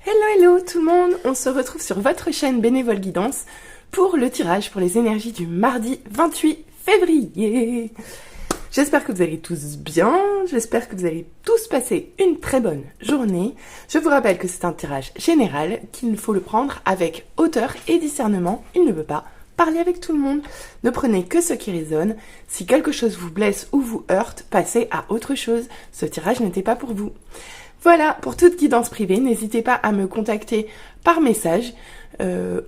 Hello tout le monde, on se retrouve sur votre chaîne Bénévole Guidance pour le tirage pour les énergies du mardi 28 février. J'espère que vous allez tous bien, j'espère que vous allez tous passer une très bonne journée. Je vous rappelle que c'est un tirage général, qu'il faut le prendre avec hauteur et discernement, il ne veut pas parler avec tout le monde. Ne prenez que ce qui résonne, si quelque chose vous blesse ou vous heurte, passez à autre chose, ce tirage n'était pas pour vous. Voilà, pour toute guidance privée, n'hésitez pas à me contacter par message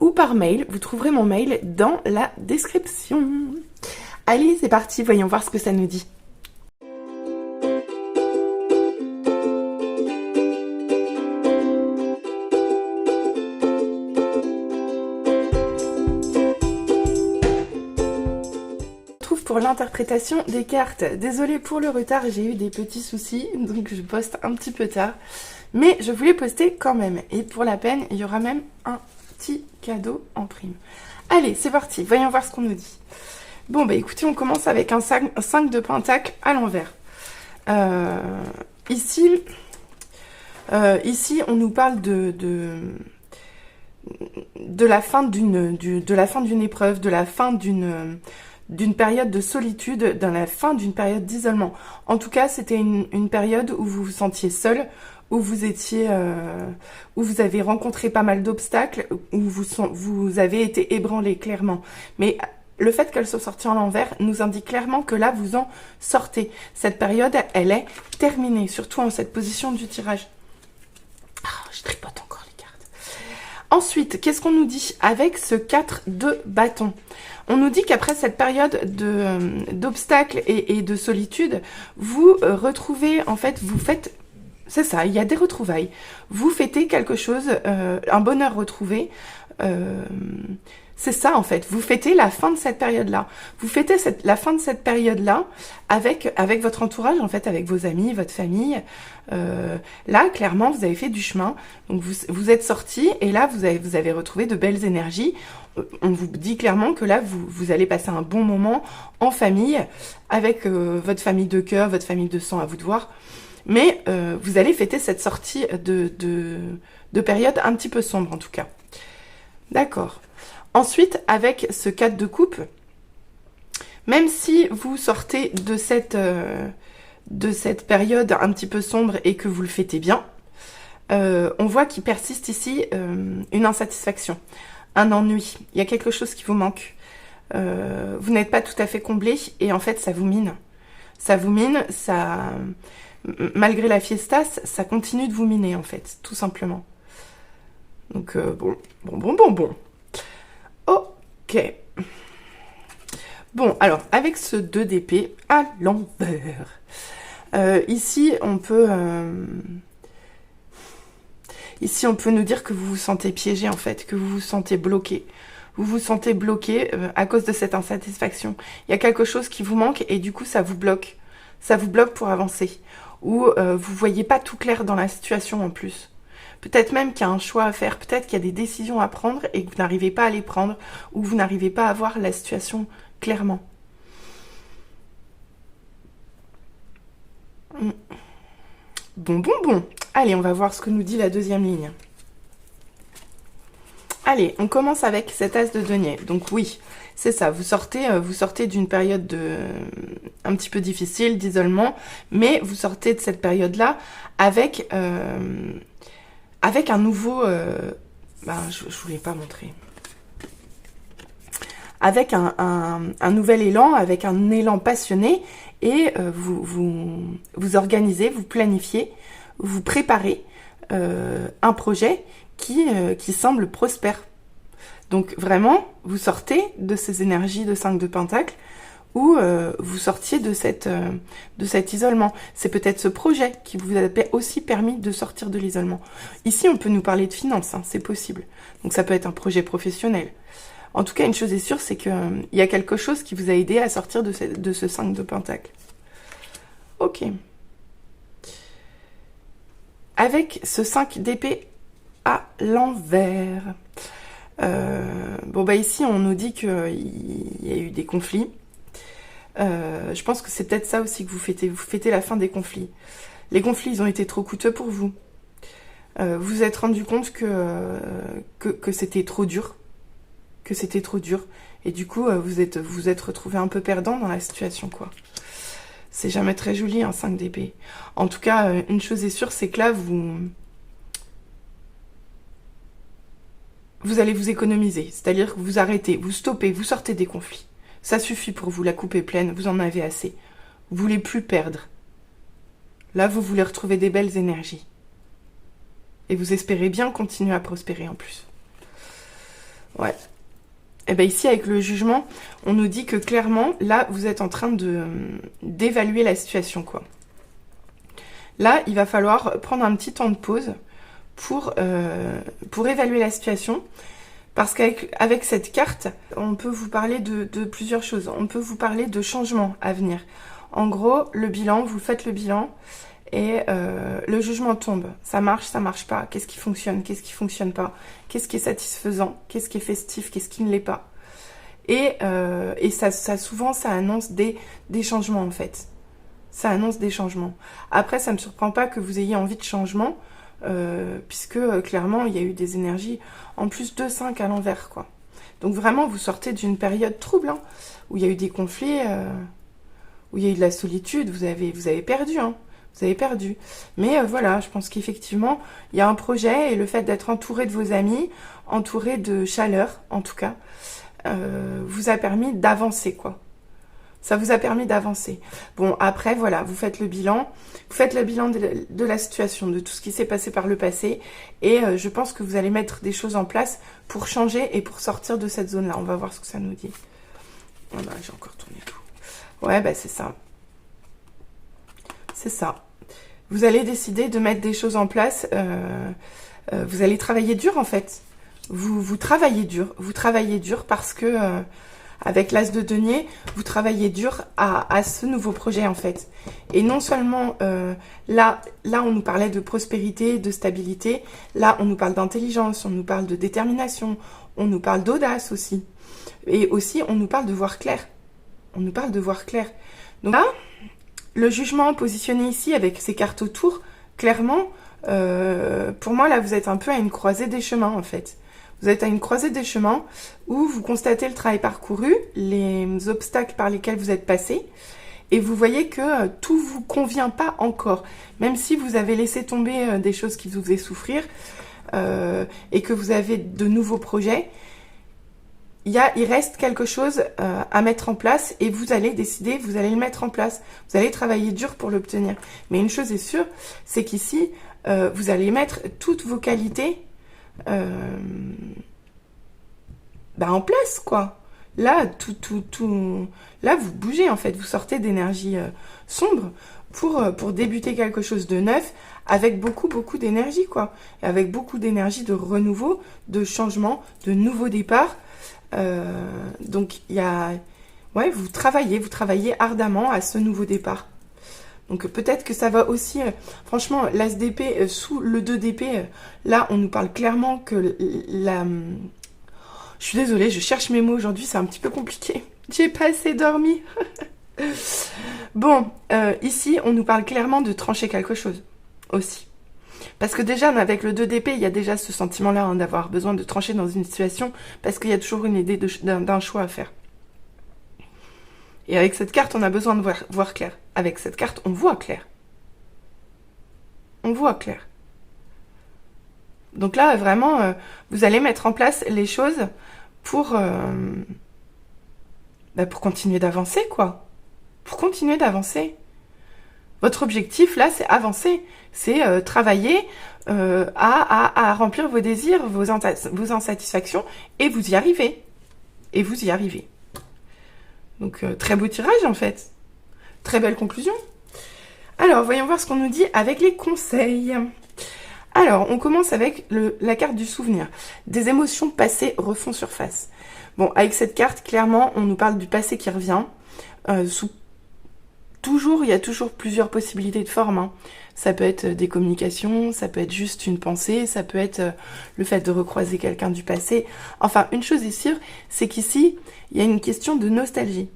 ou par mail. Vous trouverez mon mail dans la description. Allez, c'est parti, voyons voir ce que ça nous dit. Pour l'interprétation des cartes. Désolée pour le retard, j'ai eu des petits soucis, donc je poste un petit peu tard. Mais je voulais poster quand même. Et pour la peine, il y aura même un petit cadeau en prime. Allez, c'est parti, voyons voir ce qu'on nous dit. Bon, bah écoutez, on commence avec un 5 de pentacle à l'envers. Ici, on nous parle de la fin d'une épreuve, de la fin d'une période de solitude, dans la fin d'une période d'isolement. En tout cas, c'était une période où vous vous sentiez seul, où vous étiez, où vous avez rencontré pas mal d'obstacles, où vous avez été ébranlé clairement. Mais le fait qu'elle soit sortie en l'envers nous indique clairement que là, vous en sortez. Cette période, elle est terminée, surtout en cette position du tirage. Ah, je tripote encore les cartes. Ensuite, qu'est-ce qu'on nous dit avec ce 4 de bâton? On nous dit qu'après cette période d'obstacles et de solitude, vous retrouvez, en fait, vous faites, c'est ça, il y a des retrouvailles. Vous fêtez quelque chose, un bonheur retrouvé. C'est ça, en fait. Vous fêtez la fin de cette période-là. Vous fêtez la fin de cette période-là avec votre entourage, en fait, avec vos amis, votre famille. Là, clairement, vous avez fait du chemin. Donc, vous êtes sortis et là, vous avez retrouvé de belles énergies. On vous dit clairement que là, vous allez passer un bon moment en famille, avec votre famille de cœur, votre famille de sang, à vous de voir. Mais vous allez fêter cette sortie de période un petit peu sombre, en tout cas. D'accord. Ensuite, avec ce 4 de coupe, même si vous sortez de cette période un petit peu sombre et que vous le fêtez bien, on voit qu'il persiste ici une insatisfaction, un ennui. Il y a quelque chose qui vous manque. Vous n'êtes pas tout à fait comblé et en fait, ça vous mine. Ça vous mine, malgré la fiesta, ça continue de vous miner en fait, tout simplement. Donc, bon. Ok. Bon, alors, avec ce 2 d'épée à l'envers, ici, on peut nous dire que vous vous sentez piégé, en fait, que vous vous sentez bloqué. Vous vous sentez bloqué à cause de cette insatisfaction. Il y a quelque chose qui vous manque et du coup, ça vous bloque. Ça vous bloque pour avancer. Ou vous voyez pas tout clair dans la situation en plus. Peut-être même qu'il y a un choix à faire, peut-être qu'il y a des décisions à prendre et que vous n'arrivez pas à les prendre, ou vous n'arrivez pas à voir la situation clairement. Bon. Allez, on va voir ce que nous dit la deuxième ligne. Allez, on commence avec cet as de denier. Donc oui, c'est ça, vous sortez d'une période un petit peu difficile, d'isolement, mais vous sortez de cette période-là avec un nouveau... je voulais pas montrer. Avec un nouvel élan, avec un élan passionné, et vous organisez, vous planifiez, vous préparez un projet qui semble prospère. Donc vraiment, vous sortez de ces énergies de 5 de pentacle, où vous sortiez de cet isolement. C'est peut-être ce projet qui vous a aussi permis de sortir de l'isolement. Ici, on peut nous parler de finances, hein, c'est possible. Donc ça peut être un projet professionnel. En tout cas, une chose est sûre, c'est qu'il y a quelque chose qui vous a aidé à sortir de ce 5 de pentacle. Ok. Avec ce 5 d'épée à l'envers. Bon, bah ici, on nous dit qu'il y a eu des conflits. Je pense que c'est peut-être ça aussi que vous fêtez. Vous fêtez la fin des conflits. Les conflits, ils ont été trop coûteux pour vous. Vous vous êtes rendu compte que c'était trop dur. Que c'était trop dur. Et du coup, vous êtes retrouvé un peu perdant dans la situation, quoi. C'est jamais très joli, un 5 d'épée. En tout cas, une chose est sûre, c'est que là, vous allez vous économiser. C'est-à-dire que vous arrêtez, vous stoppez, vous sortez des conflits. Ça suffit pour vous, la coupe est pleine, vous en avez assez. Vous voulez plus perdre. Là, vous voulez retrouver des belles énergies. Et vous espérez bien continuer à prospérer en plus. Ouais. Et bien ici, avec le jugement, on nous dit que clairement, là, vous êtes en train d'évaluer la situation, quoi. Là, il va falloir prendre un petit temps de pause pour évaluer la situation. Parce qu'avec cette carte, on peut vous parler de plusieurs choses. On peut vous parler de changements à venir. En gros, le bilan, vous faites le bilan et le jugement tombe. Ça marche pas. Qu'est-ce qui fonctionne pas? Qu'est-ce qui est satisfaisant? Qu'est-ce qui est festif? Qu'est-ce qui ne l'est pas? Et ça souvent, ça annonce des changements en fait. Ça annonce des changements. Après, ça ne me surprend pas que vous ayez envie de changement, puisque clairement, il y a eu des énergies en plus de 5 à l'envers, quoi. Donc vraiment, vous sortez d'une période trouble, hein, où il y a eu des conflits, où il y a eu de la solitude, vous avez perdu, hein. Vous avez perdu. Mais voilà, je pense qu'effectivement, il y a un projet et le fait d'être entouré de vos amis, entouré de chaleur, en tout cas, vous a permis d'avancer, quoi. Ça vous a permis d'avancer. Bon, après, voilà, vous faites le bilan. Vous faites le bilan de la situation, de tout ce qui s'est passé par le passé. Et je pense que vous allez mettre des choses en place pour changer et pour sortir de cette zone-là. On va voir ce que ça nous dit. Oh bah, j'ai encore tourné tout. Ouais, bah c'est ça. C'est ça. Vous allez décider de mettre des choses en place. Vous allez travailler dur, en fait. Vous travaillez dur. Vous travaillez dur parce que... avec l'as de denier, vous travaillez dur à ce nouveau projet, en fait. Et non seulement, là, on nous parlait de prospérité, de stabilité. Là, on nous parle d'intelligence, on nous parle de détermination, on nous parle d'audace aussi. Et aussi, on nous parle de voir clair. On nous parle de voir clair. Donc là, le jugement positionné ici, avec ces cartes autour, clairement, pour moi, là, vous êtes un peu à une croisée des chemins, en fait. Vous êtes à une croisée des chemins où vous constatez le travail parcouru, les obstacles par lesquels vous êtes passé, et vous voyez que tout vous convient pas encore. Même si vous avez laissé tomber des choses qui vous faisaient souffrir, et que vous avez de nouveaux projets, il reste quelque chose à mettre en place, et vous allez décider, vous allez le mettre en place. Vous allez travailler dur pour l'obtenir. Mais une chose est sûre, c'est qu'ici, vous allez mettre toutes vos qualités en place, quoi. Là, là, vous bougez, en fait. Vous sortez d'énergie sombre pour débuter quelque chose de neuf avec beaucoup, beaucoup d'énergie, quoi. Avec beaucoup d'énergie de renouveau, de changement, de nouveau départ. Donc, il y a... Ouais, vous travaillez ardemment à ce nouveau départ. Donc peut-être que ça va aussi, franchement, l'as d'épée sous le 2 d'épée, là on nous parle clairement que la... Je suis désolée, je cherche mes mots aujourd'hui, c'est un petit peu compliqué. J'ai pas assez dormi. Bon, ici on nous parle clairement de trancher quelque chose aussi. Parce que déjà avec le 2 d'épée, il y a déjà ce sentiment-là hein, d'avoir besoin de trancher dans une situation, parce qu'il y a toujours une idée d'un choix à faire. Et avec cette carte, on a besoin de voir clair. Avec cette carte, on voit clair. On voit clair. Donc là, vraiment, vous allez mettre en place les choses pour continuer d'avancer, quoi. Pour continuer d'avancer. Votre objectif, là, c'est avancer. C'est travailler à remplir vos désirs, vos insatisfactions, et vous y arrivez. Et vous y arrivez. Donc, très beau tirage, en fait. Très belle conclusion. Alors, voyons voir ce qu'on nous dit avec les conseils. Alors, on commence avec la carte du souvenir. Des émotions passées refont surface. Bon, avec cette carte, clairement, on nous parle du passé qui revient. Il y a toujours plusieurs possibilités de formes. Hein. Ça peut être des communications, ça peut être juste une pensée, ça peut être le fait de recroiser quelqu'un du passé. Enfin, une chose est sûre, c'est qu'ici, il y a une question de nostalgie.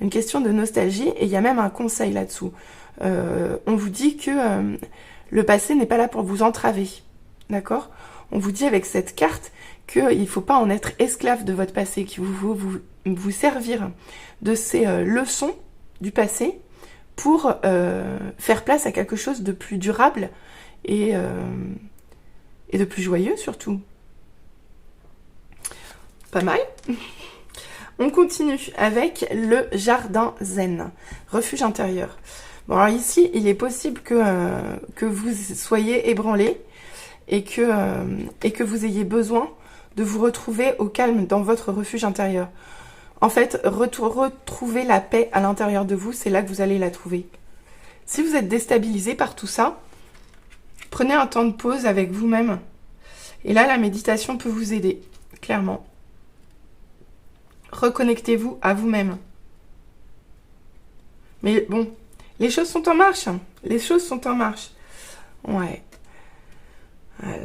Une question de nostalgie, et il y a même un conseil là-dessous. On vous dit que le passé n'est pas là pour vous entraver. d'accord? On vous dit avec cette carte qu'il ne faut pas en être esclave de votre passé, qu'il faut vous servir de ces leçons du passé pour faire place à quelque chose de plus durable et de plus joyeux surtout. Pas mal. On continue avec le jardin zen, refuge intérieur. Bon, alors ici, il est possible que vous soyez ébranlé et que vous ayez besoin de vous retrouver au calme dans votre refuge intérieur. En fait, retrouver la paix à l'intérieur de vous, c'est là que vous allez la trouver. Si vous êtes déstabilisé par tout ça, prenez un temps de pause avec vous-même. Et là, la méditation peut vous aider, clairement. Reconnectez-vous à vous-même. Mais bon, les choses sont en marche. Les choses sont en marche. Ouais.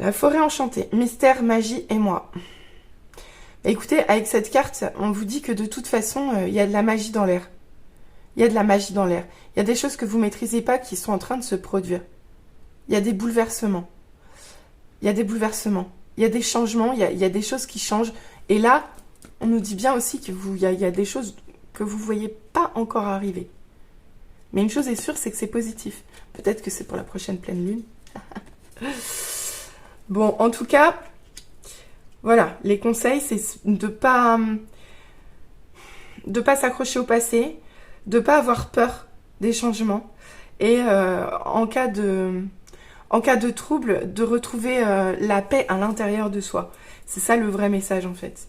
La forêt enchantée. Mystère, magie et moi. Écoutez, avec cette carte, on vous dit que de toute façon, il y a de la magie dans l'air. Il y a de la magie dans l'air. Il y a des choses que vous ne maîtrisez pas qui sont en train de se produire. Il y a des bouleversements. Il y a des bouleversements. Il y a des changements. Il y a des choses qui changent. Et là, on nous dit bien aussi qu'il y a des choses que vous ne voyez pas encore arriver. Mais une chose est sûre, c'est que c'est positif. Peut-être que c'est pour la prochaine pleine lune. Bon, en tout cas, voilà, les conseils, c'est de pas s'accrocher au passé, de pas avoir peur des changements et en cas de trouble, de retrouver la paix à l'intérieur de soi. C'est ça le vrai message en fait.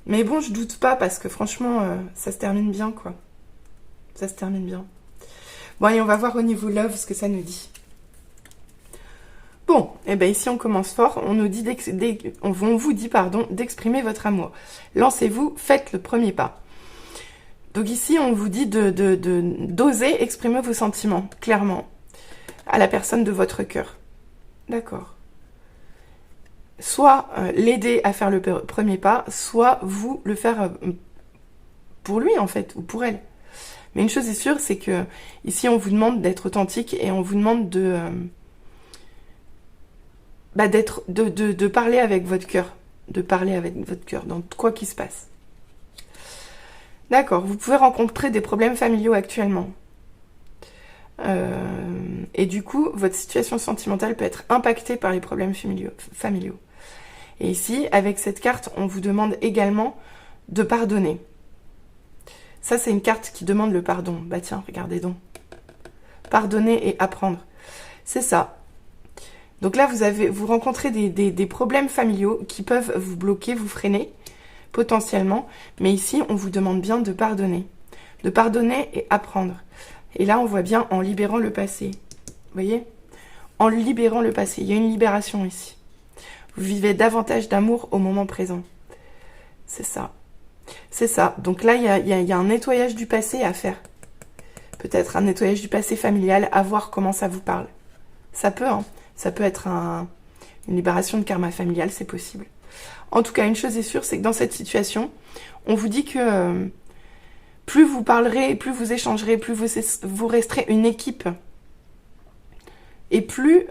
Mais bon, je doute pas parce que franchement, ça se termine bien quoi. Ça se termine bien. Bon, allez, on va voir au niveau love ce que ça nous dit. Bon, et bien ici on commence fort, on vous dit d'exprimer votre amour. Lancez-vous, faites le premier pas. Donc ici on vous dit d'oser exprimer vos sentiments, clairement, à la personne de votre cœur. D'accord. Soit l'aider à faire le premier pas, soit vous le faire pour lui en fait, ou pour elle. Mais une chose est sûre, c'est que ici on vous demande d'être authentique et on vous demande de parler avec votre cœur. De parler avec votre cœur dans quoi qu'il se passe. D'accord, vous pouvez rencontrer des problèmes familiaux actuellement. Et du coup, votre situation sentimentale peut être impactée par les problèmes familiaux. Et ici, avec cette carte, on vous demande également de pardonner. Ça, c'est une carte qui demande le pardon. Bah tiens, regardez donc. Pardonner et apprendre. C'est ça. Donc là, vous rencontrez des problèmes familiaux qui peuvent vous bloquer, vous freiner, potentiellement. Mais ici, on vous demande bien de pardonner. De pardonner et apprendre. Et là, on voit bien en libérant le passé. Vous voyez? En libérant le passé. Il y a une libération ici. Vous vivez davantage d'amour au moment présent. C'est ça. C'est ça. Donc là, il y a un nettoyage du passé à faire. Peut-être un nettoyage du passé familial, à voir comment ça vous parle. Ça peut, hein. Ça peut être une libération de karma familial, c'est possible. En tout cas, une chose est sûre, c'est que dans cette situation, on vous dit que plus vous parlerez, plus vous échangerez, plus vous resterez une équipe. Et plus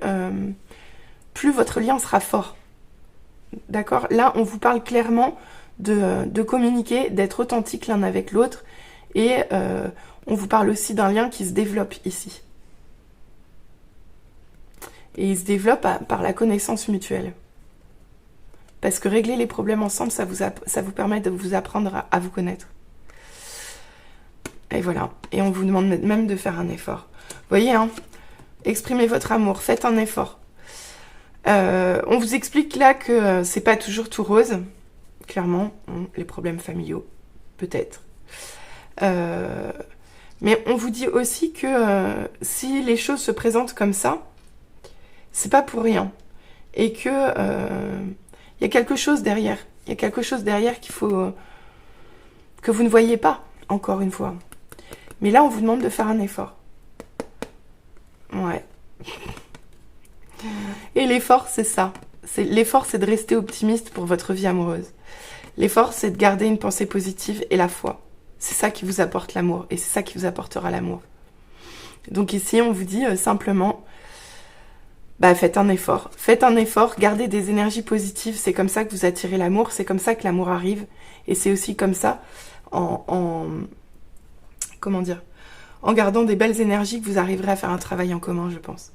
votre lien sera fort. D'accord? Là, on vous parle clairement de communiquer, d'être authentique l'un avec l'autre. Et on vous parle aussi d'un lien qui se développe ici. Et il se développe par la connaissance mutuelle. Parce que régler les problèmes ensemble, ça vous permet de vous apprendre à vous connaître. Et voilà. Et on vous demande même de faire un effort. Vous voyez, hein, exprimez votre amour, faites un effort. On vous explique là que c'est pas toujours tout rose. Clairement, les problèmes familiaux, peut-être. Mais on vous dit aussi que si les choses se présentent comme ça, c'est pas pour rien. Et que y a quelque chose derrière. Il y a quelque chose derrière qu'il faut que vous ne voyez pas, encore une fois. Mais là, on vous demande de faire un effort. Ouais. Et l'effort, c'est ça. L'effort, c'est de rester optimiste pour votre vie amoureuse. L'effort, c'est de garder une pensée positive et la foi. C'est ça qui vous apporte l'amour. Et c'est ça qui vous apportera l'amour. Donc ici, on vous dit simplement bah faites un effort. Faites un effort, gardez des énergies positives, c'est comme ça que vous attirez l'amour, c'est comme ça que l'amour arrive. Et c'est aussi comme ça, comment dire, en gardant des belles énergies que vous arriverez à faire un travail en commun, je pense.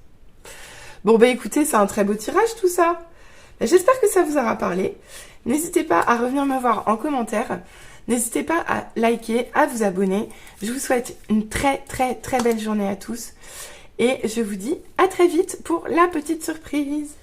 Bon bah écoutez, c'est un très beau tirage tout ça. J'espère que ça vous aura parlé. N'hésitez pas à revenir me voir en commentaire. N'hésitez pas à liker, à vous abonner. Je vous souhaite une très très très belle journée à tous. Et je vous dis à très vite pour la petite surprise.